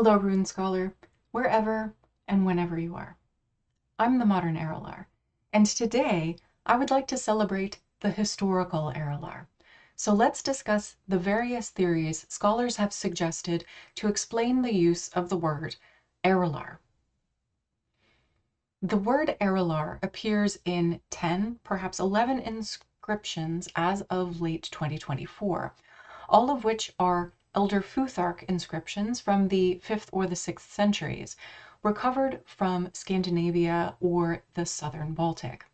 Hello, Rune Scholar, wherever and whenever you are. I'm the modern erlaR, and today I would like to celebrate the historical erlaR. So let's discuss the various theories scholars have suggested to explain the use of the word erlaR. The word erlaR appears in 10, perhaps 11 inscriptions as of late 2024, all of which are Elder Futhark inscriptions from the 5th or the 6th centuries, recovered from Scandinavia or the southern Baltic.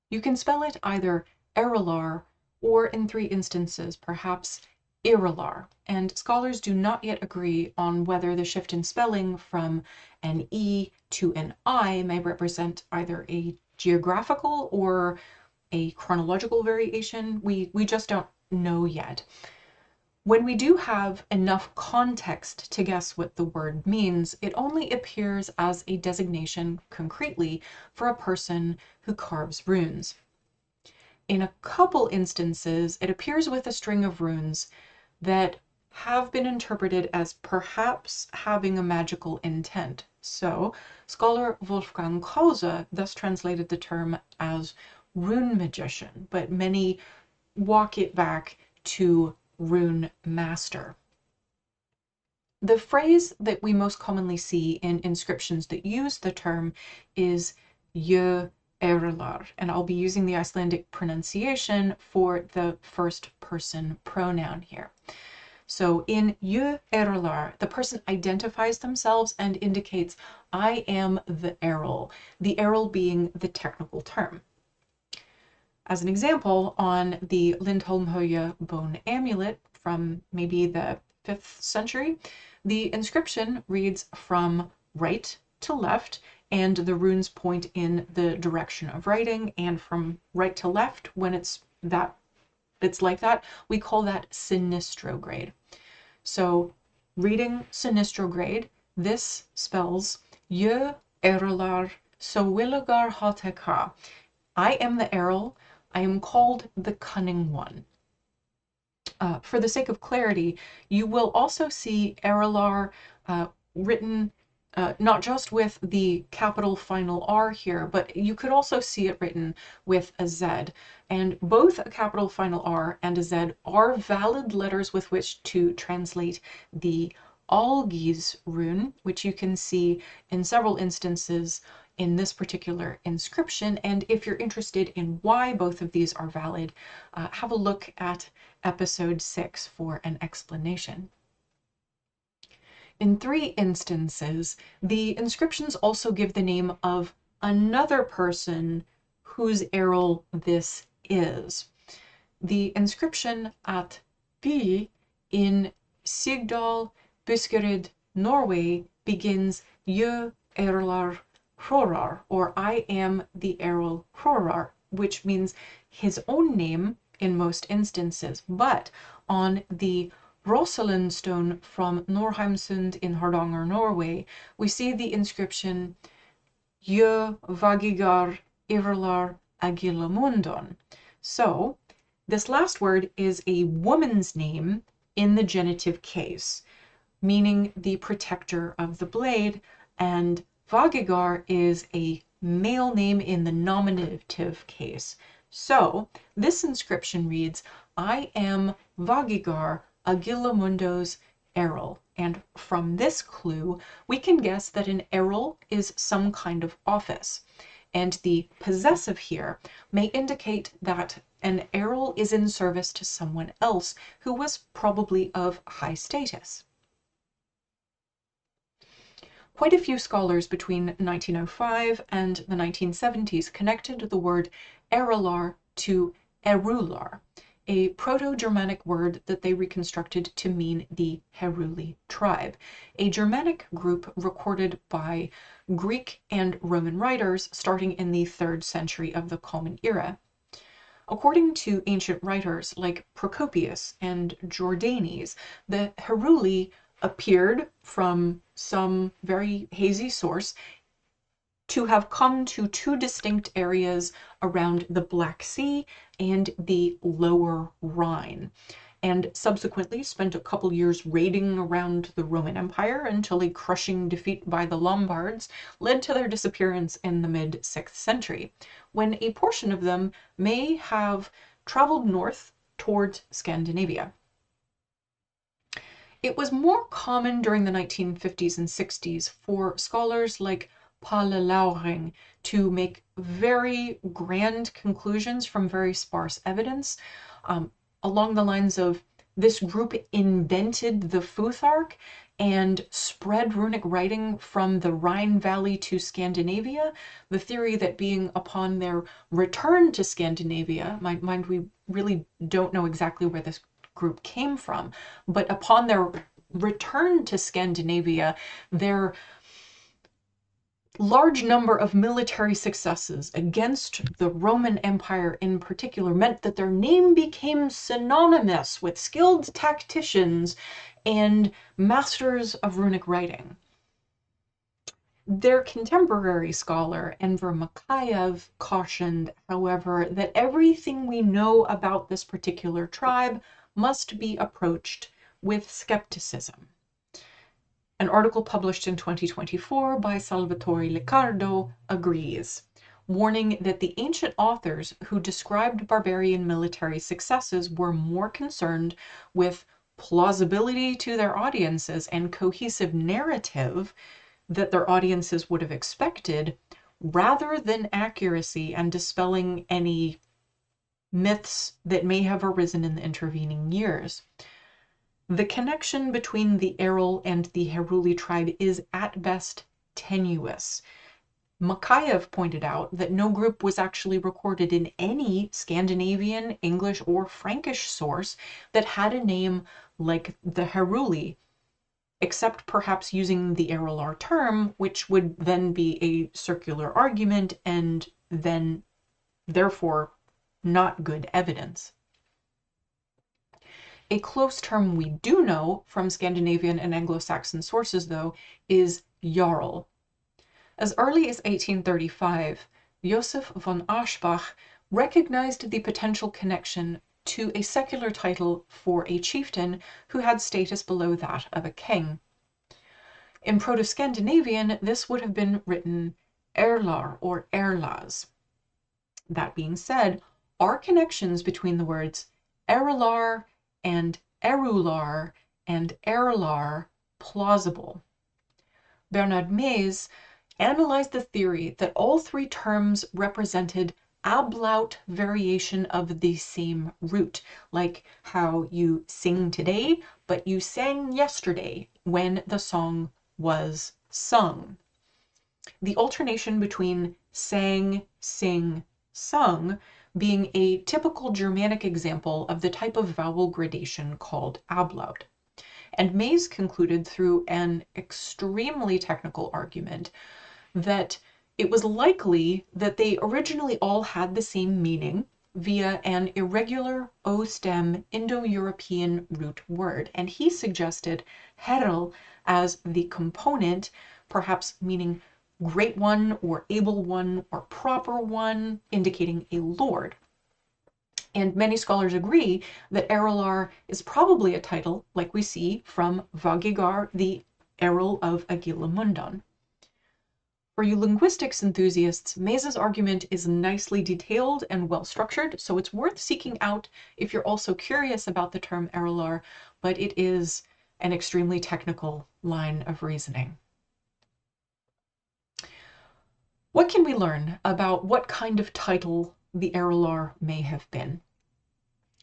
You can spell it either erilaR or, in 3 instances, perhaps erilaR, and scholars do not yet agree on whether the shift in spelling from an E to an I may represent either a geographical or a chronological variation. We just don't know yet. When we do have enough context to guess what the word means, it only appears as a designation concretely for a person who carves runes. In a couple instances, it appears with a string of runes that have been interpreted as perhaps having a magical intent. So, scholar Wolfgang Krause thus translated the term as rune magician, but many walk it back to rune master. The phrase that we most commonly see in inscriptions that use the term is erilaR, and I'll be using the Icelandic pronunciation for the first person pronoun here. So in erilaR, the person identifies themselves and indicates, I am the eril being the technical term. As an example, on the Lindholmhöje bone amulet from maybe the 5th century, the inscription reads from right to left, and the runes point in the direction of writing, and from right to left, when it's like that, we call that sinistrograde. So reading sinistrograde, this spells erilaR so willigar hateka. I am the eril, I am called the cunning one. For the sake of clarity, you will also see erilaR written not just with the capital final R here, but you could also see it written with a Z. And both a capital final R and a Z are valid letters with which to translate the Algi's rune, which you can see in several instances in this particular inscription. And if you're interested in why both of these are valid, have a look at episode 6 for an explanation. In 3 instances, the inscriptions also give the name of another person whose eril this is. The inscription at By in Sigdal, Buskerud, Norway begins erilaR Hrorar, or I am the eril Hrorar, which means his own name in most instances. But on the Rosalind stone from Norheimsund in Hardanger, Norway, we see the inscription vagigar erilaR Agilamundon. So this last word is a woman's name in the genitive case, meaning the protector of the blade, and Vagigar is a male name in the nominative case. So this inscription reads, I am Vagigar Agilamundo's eril. And from this clue, we can guess that an eril is some kind of office. And the possessive here may indicate that an eril is in service to someone else who was probably of high status. Quite a few scholars between 1905 and the 1970s connected the word erilaR to erulaR, a Proto-Germanic word that they reconstructed to mean the Heruli tribe, a Germanic group recorded by Greek and Roman writers starting in the 3rd century of the Common Era. According to ancient writers like Procopius and Jordanes, the Heruli appeared from some very hazy source to have come to 2 distinct areas around the Black Sea and the Lower Rhine. and subsequently spent a couple years raiding around the Roman Empire until a crushing defeat by the Lombards led to their disappearance in the mid-6th century, when a portion of them may have traveled north towards Scandinavia. It was more common during the 1950s and 60s for scholars like Palle Lauring to make very grand conclusions from very sparse evidence, along the lines of this group invented the Futhark and spread runic writing from the Rhine Valley to Scandinavia. The theory that being upon their return to Scandinavia, mind we really don't know exactly where this group came from, but upon their return to Scandinavia, their large number of military successes against the Roman Empire in particular meant that their name became synonymous with skilled tacticians and masters of runic writing. Their contemporary scholar, Enver Makayev, cautioned, however, that everything we know about this particular tribe must be approached with skepticism. An article published in 2024 by Salvatore Liccardo agrees, warning that the ancient authors who described barbarian military successes were more concerned with plausibility to their audiences and cohesive narrative that their audiences would have expected, rather than accuracy and dispelling any myths that may have arisen in the intervening years. The connection between the eril and the Heruli tribe is at best tenuous. Makayev pointed out that no group was actually recorded in any Scandinavian, English, or Frankish source that had a name like the Heruli, except perhaps using the erlaR term, which would then be a circular argument and then therefore not good evidence. A close term we do know from Scandinavian and Anglo-Saxon sources, though, is jarl. As early as 1835, Joseph von Aschbach recognized the potential connection to a secular title for a chieftain who had status below that of a king. In Proto-Scandinavian, this would have been written erlaR or erlaZ. That being said, are connections between the words erilaR and erulaR and erlaR plausible? Bernard Mees analyzed the theory that all three terms represented ablaut variation of the same root, like how you sing today, but you sang yesterday when the song was sung. The alternation between sang, sing, sung being a typical Germanic example of the type of vowel gradation called ablaut. And Mees concluded through an extremely technical argument that it was likely that they originally all had the same meaning via an irregular O-stem Indo-European root word, and he suggested eril as the component, perhaps meaning great one or able one or proper one, indicating a lord. And many scholars agree that erlaR is probably a title like we see from Vagigar, the eril of Agilamundon. For you linguistics enthusiasts, Mees's argument is nicely detailed and well structured, so it's worth seeking out if you're also curious about the term erlaR, but it is an extremely technical line of reasoning. What can we learn about what kind of title the erlaR may have been?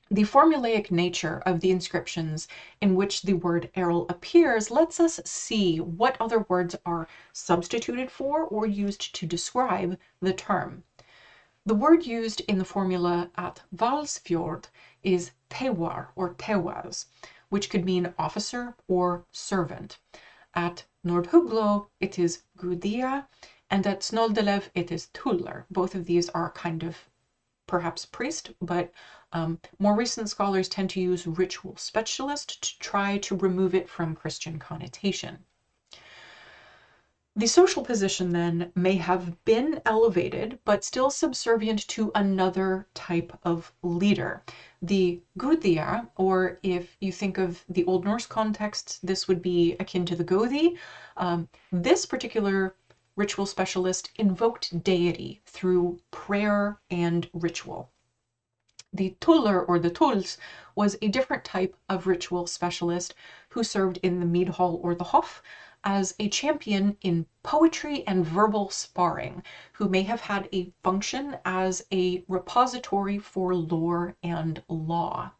The formulaic nature of the inscriptions in which the word eril appears lets us see what other words are substituted for or used to describe the term. The word used in the formula at Valsfjord is tewar or tewaz, which could mean officer or servant. At Nordhuglo it is gudia, and at Snoldelev it is tuller. Both of these are kind of perhaps priest, but more recent scholars tend to use ritual specialist to try to remove it from Christian connotation. The social position then may have been elevated, but still subservient to another type of leader. The guðir, or if you think of the Old Norse context, this would be akin to the gothi. This particular ritual specialist invoked deity through prayer and ritual. The tuller, or the tulls, was a different type of ritual specialist who served in the mead hall or the hof as a champion in poetry and verbal sparring, who may have had a function as a repository for lore and law.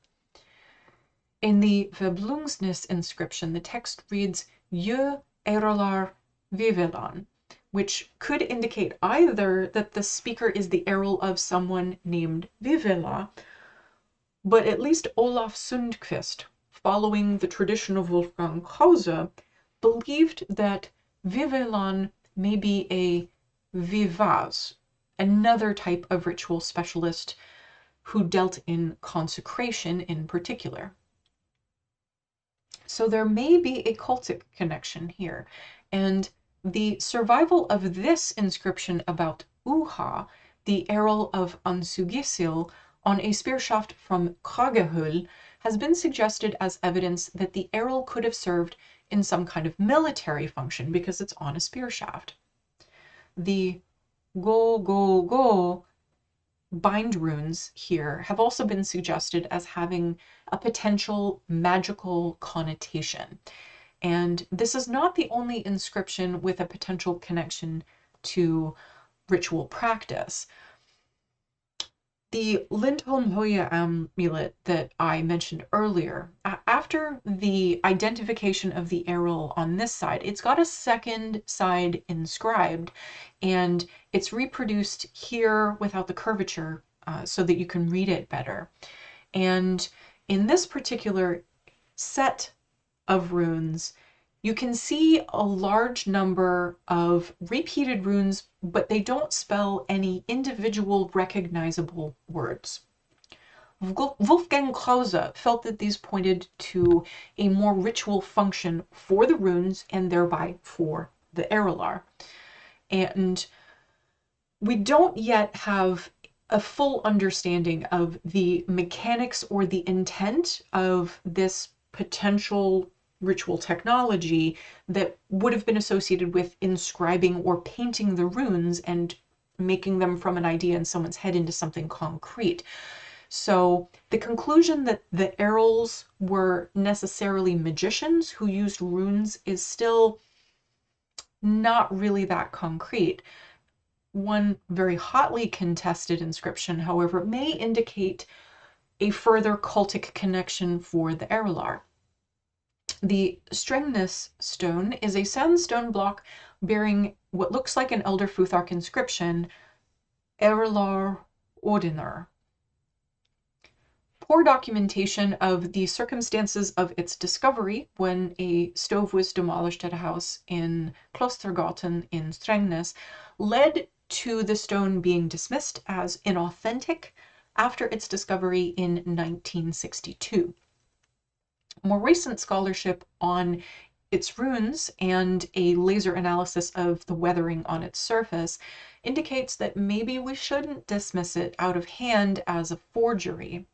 In the Verblungsnis inscription, the text reads "Je ErilaR vivelan," which could indicate either that the speaker is the eril of someone named Vivela, but at least Olaf Sundqvist, following the tradition of Wolfgang Krause, believed that vivelan may be a vivaz, another type of ritual specialist who dealt in consecration in particular. So there may be a cultic connection here, and the survival of this inscription about Uha, the eril of Ansugisil, on a spear shaft from Kragehul, has been suggested as evidence that the eril could have served in some kind of military function because it's on a spear shaft. The go go go bind runes here have also been suggested as having a potential magical connotation. And this is not the only inscription with a potential connection to ritual practice. The Lindholm Hoya amulet that I mentioned earlier, after the identification of the eril on this side, it's got a second side inscribed, and it's reproduced here without the curvature so that you can read it better. And in this particular set of runes, you can see a large number of repeated runes, but they don't spell any individual recognizable words. Wolfgang Krause felt that these pointed to a more ritual function for the runes and thereby for the erlaR. And we don't yet have a full understanding of the mechanics or the intent of this potential ritual technology that would have been associated with inscribing or painting the runes and making them from an idea in someone's head into something concrete. So the conclusion that the erils were necessarily magicians who used runes is still not really that concrete. One very hotly contested inscription, however, may indicate a further cultic connection for the erlaR. The Strängnäs stone is a sandstone block bearing what looks like an Elder Futhark inscription, erlaR Ordiner. Poor documentation of the circumstances of its discovery when a stove was demolished at a house in Klostergatan in Strängnäs led to the stone being dismissed as inauthentic after its discovery in 1962. More recent scholarship on its runes and a laser analysis of the weathering on its surface indicates that maybe we shouldn't dismiss it out of hand as a forgery.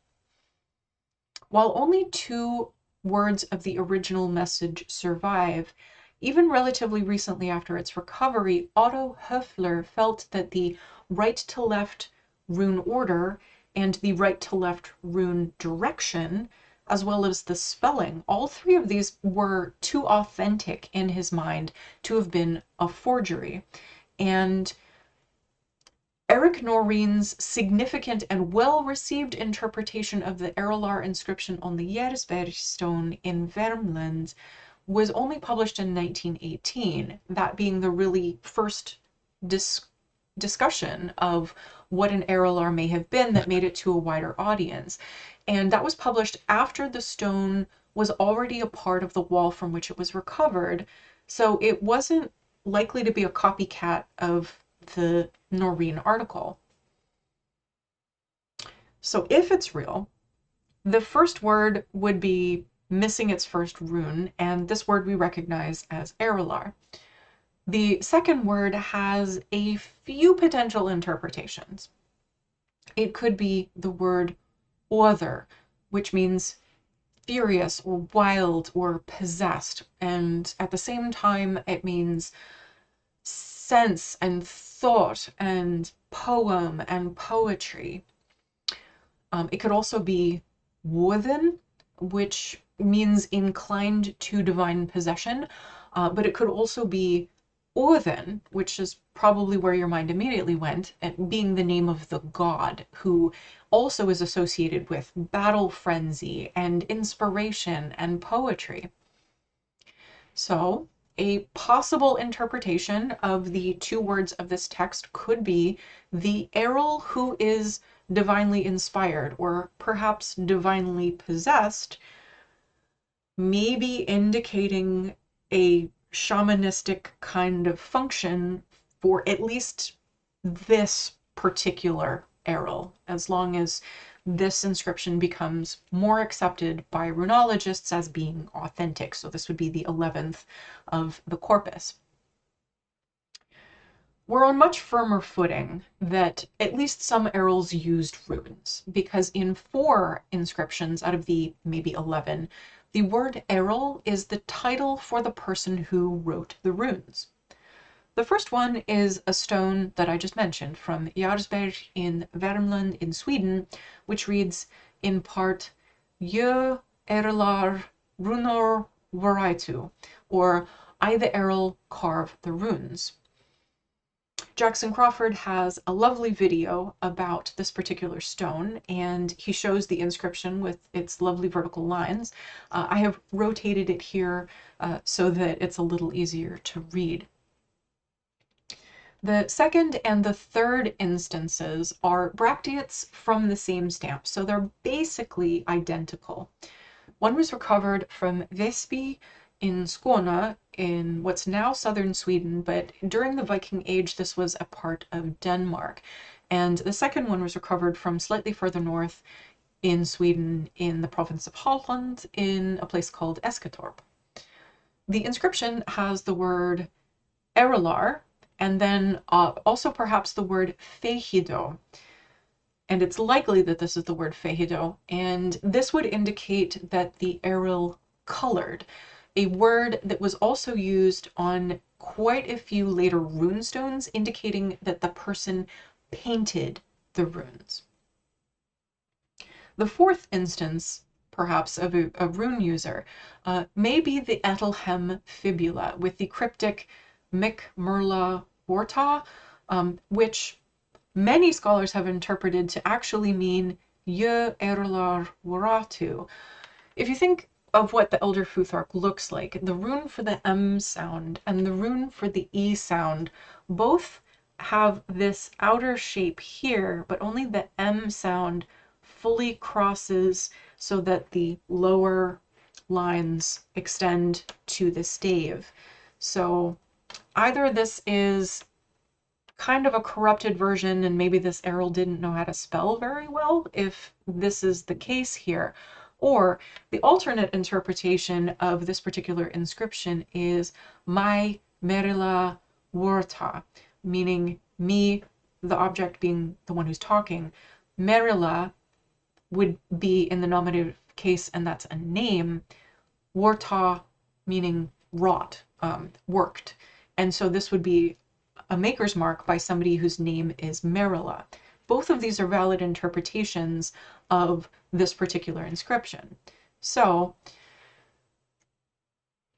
While only 2 words of the original message survive, even relatively recently after its recovery, Otto Höfler felt that the right-to-left rune order and the right-to-left rune direction, as well as the spelling, all 3 of these were too authentic in his mind to have been a forgery. And Erik Noreen's significant and well-received interpretation of the erlaR inscription on the Gjersberg stone in Värmland was only published in 1918, that being the really first discussion of what an erlaR may have been that made it to a wider audience. And that was published after the stone was already a part of the wall from which it was recovered, so it wasn't likely to be a copycat of the Noreen article. So if it's real, the first word would be missing its first rune, and this word we recognize as erlaR. The second word has a few potential interpretations. It could be the word other, which means furious or wild or possessed, and at the same time it means sense and thought and poem and poetry. It could also be wothen, which means inclined to divine possession, but it could also be Odin, which is probably where your mind immediately went, being the name of the god, who also is associated with battle frenzy and inspiration and poetry. So, a possible interpretation of the two words of this text could be the eril who is divinely inspired, or perhaps divinely possessed, maybe indicating a shamanistic kind of function for at least this particular eril, as long as this inscription becomes more accepted by runologists as being authentic. So this would be the 11th of the corpus. We're on much firmer footing that at least some erils used runes, because in 4 inscriptions out of the maybe 11, the word eril is the title for the person who wrote the runes. The first one is a stone that I just mentioned from Jarlsberg in Värmland in Sweden, which reads in part ErilaR Runor Varaitu, or I the eril carve the runes. Jackson Crawford has a lovely video about this particular stone, and he shows the inscription with its lovely vertical lines. I have rotated it here so that it's a little easier to read. The second and the third instances are bracteates from the same stamp, so they're basically identical. One was recovered from Väsby in Skåne in what's now southern Sweden, but during the Viking Age this was a part of Denmark. And the second one was recovered from slightly further north in Sweden in the province of Halland in a place called Esketorp. The inscription has the word erilaR and then also perhaps the word fehido. And it's likely that this is the word fehido, and this would indicate that the eril colored, a word that was also used on quite a few later runestones, indicating that the person painted the runes. The fourth instance, perhaps, of a rune user may be the Etelhem fibula with the cryptic Mick Merla Warta, which many scholars have interpreted to actually mean Ye erlaR Waratu. If you think of what the Elder Futhark looks like, the rune for the M sound and the rune for the E sound both have this outer shape here, but only the M sound fully crosses so that the lower lines extend to the stave. So either this is kind of a corrupted version and maybe this eril didn't know how to spell very well, if this is the case here, or the alternate interpretation of this particular inscription is my merila warta, meaning me, the object being the one who's talking. Merila would be in the nominative case, and that's a name. Warta meaning wrought, worked. And so this would be a maker's mark by somebody whose name is Merila. Both of these are valid interpretations of this particular inscription. So,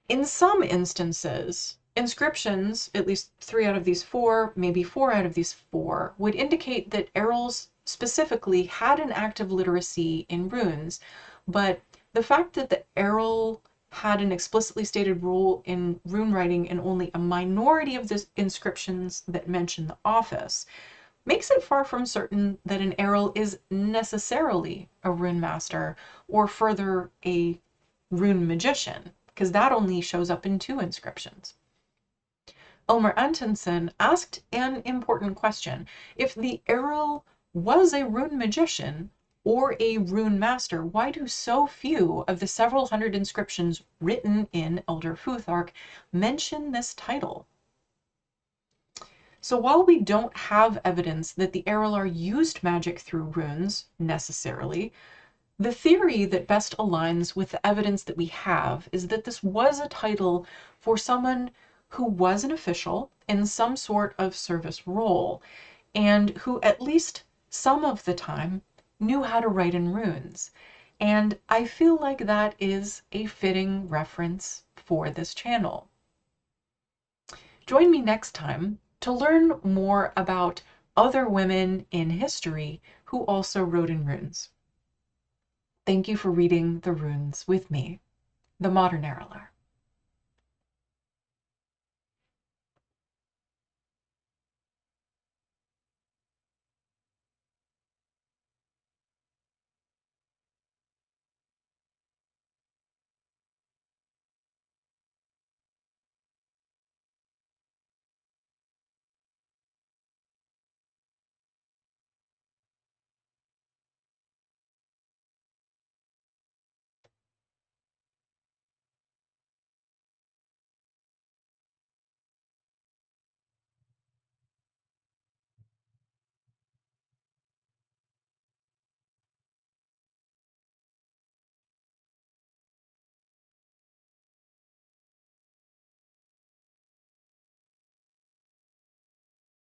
in some instances, inscriptions, at least 3 out of these 4, maybe 4 out of these 4, would indicate that erils specifically had an active literacy in runes, but the fact that the eril had an explicitly stated role in rune writing in only a minority of the inscriptions that mention the office makes it far from certain that an eril is necessarily a rune master, or further, a rune magician, because that only shows up in 2 inscriptions. Elmer Antonsen asked an important question. If the eril was a rune magician or a rune master, why do so few of the several hundred inscriptions written in Elder Futhark mention this title? So while we don't have evidence that the ErilaR used magic through runes necessarily, the theory that best aligns with the evidence that we have is that this was a title for someone who was an official in some sort of service role, and who at least some of the time knew how to write in runes. And I feel like that is a fitting reference for this channel. Join me next time to learn more about other women in history who also wrote in runes. Thank you for reading the runes with me, the modern ErilaR.